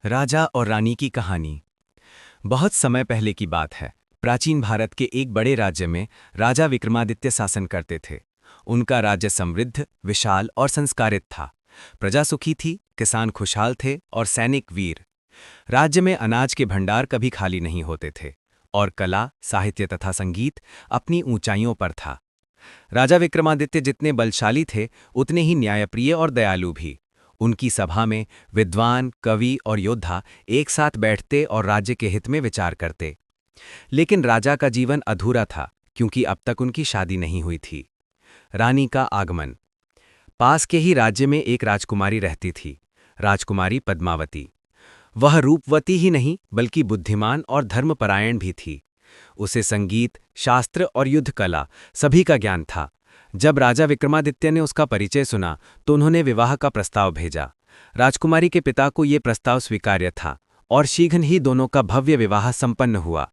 राजा और रानी की कहानी। बहुत समय पहले की बात है। प्राचीन भारत के एक बड़े राज्य में राजा विक्रमादित्य शासन करते थे। उनका राज्य समृद्ध, विशाल और संस्कारित था। प्रजा सुखी थी, किसान खुशहाल थे और सैनिक वीर। राज्य में अनाज के भंडार कभी खाली नहीं होते थे और कला, साहित्य तथा संगीत अपनी ऊंचाइयों पर था। राजा विक्रमादित्य जितने बलशाली थे, उतने ही न्यायप्रिय और दयालु भी। उनकी सभा में विद्वान, कवि और योद्धा एक साथ बैठते और राज्य के हित में विचार करते। लेकिन राजा का जीवन अधूरा था, क्योंकि अब तक उनकी शादी नहीं हुई थी। रानी का आगमन। पास के ही राज्य में एक राजकुमारी रहती थी, राजकुमारी पद्मावती। वह रूपवती ही नहीं, बल्कि बुद्धिमान और धर्मपरायण भी थी। उसे संगीत, शास्त्र और युद्ध कला सभी का ज्ञान था। जब राजा विक्रमादित्य ने उसका परिचय सुना तो उन्होंने विवाह का प्रस्ताव भेजा। राजकुमारी के पिता को ये प्रस्ताव स्वीकार्य था और शीघ्र ही दोनों का भव्य विवाह संपन्न हुआ।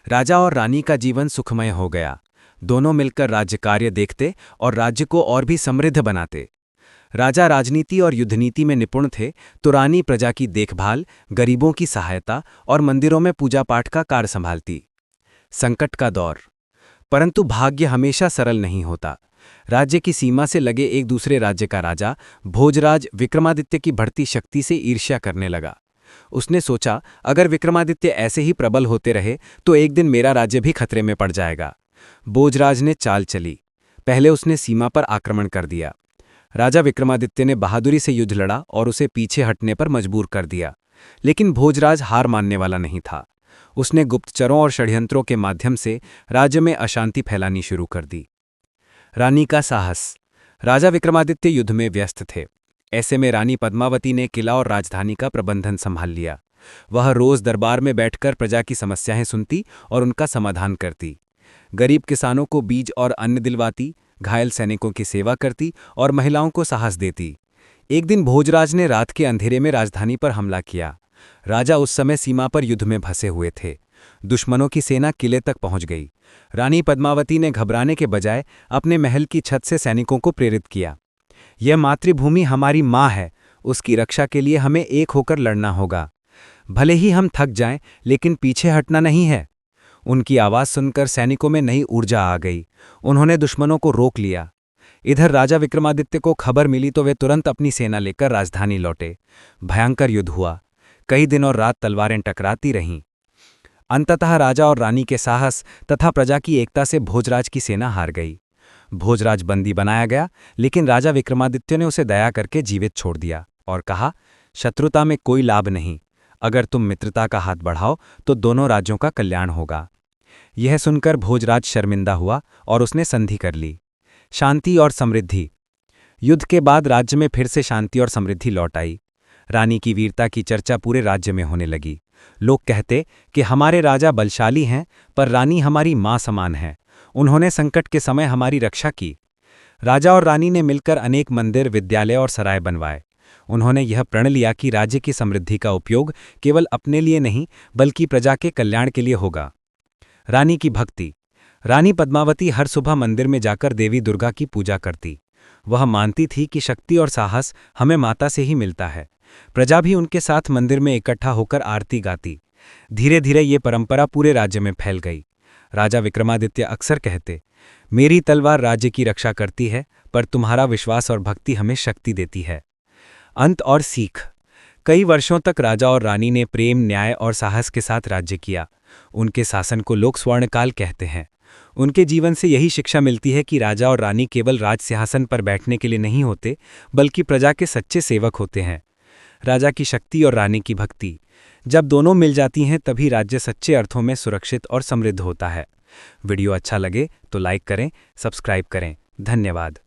राजा और रानी का जीवन सुखमय हो गया। दोनों मिलकर राज्य कार्य देखते और राज्य को और भी समृद्ध बनाते। राजा राजनीति और युद्धनीति में निपुण थे, तो रानी प्रजा की देखभाल, गरीबों की सहायता और मंदिरों में पूजा पाठ का कार्य संभालती। संकट का दौर। परंतु भाग्य हमेशा सरल नहीं होता। राज्य की सीमा से लगे एक दूसरे राज्य का राजा भोजराज विक्रमादित्य की बढ़ती शक्ति से ईर्ष्या करने लगा। उसने सोचा, अगर विक्रमादित्य ऐसे ही प्रबल होते रहे तो एक दिन मेरा राज्य भी खतरे में पड़ जाएगा। भोजराज ने चाल चली। पहले उसने सीमा पर आक्रमण कर दिया। राजा विक्रमादित्य ने बहादुरी से युद्ध लड़ा और उसे पीछे हटने पर मजबूर कर दिया। लेकिन भोजराज हार मानने वाला नहीं था। उसने गुप्तचरों और षड्यंत्रों के माध्यम से राज्य में अशांति फैलानी शुरू कर दी। रानी का साहस। राजा विक्रमादित्य युद्ध में व्यस्त थे। ऐसे में रानी पद्मावती ने किला और राजधानी का प्रबंधन संभाल लिया। वह रोज दरबार में बैठकर प्रजा की समस्याएं सुनती और उनका समाधान करती। गरीब किसानों को बीज और अन्न दिलवाती, घायल सैनिकों की सेवा करती और महिलाओं को साहस देती। एक दिन भोजराज ने रात के अंधेरे में राजधानी पर हमला किया। राजा उस समय सीमा पर युद्ध में फंसे हुए थे। दुश्मनों की सेना किले तक पहुंच गई। रानी पद्मावती ने घबराने के बजाय अपने महल की छत से सैनिकों को प्रेरित किया। यह मातृभूमि हमारी माँ है, उसकी रक्षा के लिए हमें एक होकर लड़ना होगा। भले ही हम थक जाएं, लेकिन पीछे हटना नहीं है। उनकी आवाज़ सुनकर सैनिकों में नई ऊर्जा आ गई। उन्होंने दुश्मनों को रोक लिया। इधर राजा विक्रमादित्य को खबर मिली तो वे तुरंत अपनी सेना लेकर राजधानी लौटे। भयंकर युद्ध हुआ। कई दिन और रात तलवारें टकराती रहीं। अंततः राजा और रानी के साहस तथा प्रजा की एकता से भोजराज की सेना हार गई। भोजराज बंदी बनाया गया, लेकिन राजा विक्रमादित्य ने उसे दया करके जीवित छोड़ दिया और कहा, शत्रुता में कोई लाभ नहीं। अगर तुम मित्रता का हाथ बढ़ाओ तो दोनों राज्यों का कल्याण होगा। यह सुनकर भोजराज शर्मिंदा हुआ और उसने संधि कर ली। शांति और समृद्धि। युद्ध के बाद राज्य में फिर से शांति और समृद्धि लौट आई। रानी की वीरता की चर्चा पूरे राज्य में होने लगी। लोग कहते कि हमारे राजा बलशाली हैं, पर रानी हमारी माँ समान है। उन्होंने संकट के समय हमारी रक्षा की। राजा और रानी ने मिलकर अनेक मंदिर, विद्यालय और सराय बनवाए। उन्होंने यह प्रण लिया कि राज्य की समृद्धि का उपयोग केवल अपने लिए नहीं, बल्कि प्रजा के कल्याण के लिए होगा। रानी की भक्ति। रानी पद्मावती हर सुबह मंदिर में जाकर देवी दुर्गा की पूजा करती। वह मानती थी कि शक्ति और साहस हमें माता से ही मिलता है। प्रजा भी उनके साथ मंदिर में इकट्ठा होकर आरती गाती। धीरे धीरे ये परंपरा पूरे राज्य में फैल गई। राजा विक्रमादित्य अक्सर कहते, मेरी तलवार राज्य की रक्षा करती है, पर तुम्हारा विश्वास और भक्ति हमें शक्ति देती है। अंत और सीख। कई वर्षों तक राजा और रानी ने प्रेम, न्याय और साहस के साथ राज्य किया। उनके शासन को लोग स्वर्णकाल कहते हैं। उनके जीवन से यही शिक्षा मिलती है कि राजा और रानी केवल राज सिंहासन पर बैठने के लिए नहीं होते, बल्कि प्रजा के सच्चे सेवक होते हैं। राजा की शक्ति और रानी की भक्ति, जब दोनों मिल जाती हैं तभी राज्य सच्चे अर्थों में सुरक्षित और समृद्ध होता है। वीडियो अच्छा लगे तो लाइक करें, सब्सक्राइब करें। धन्यवाद।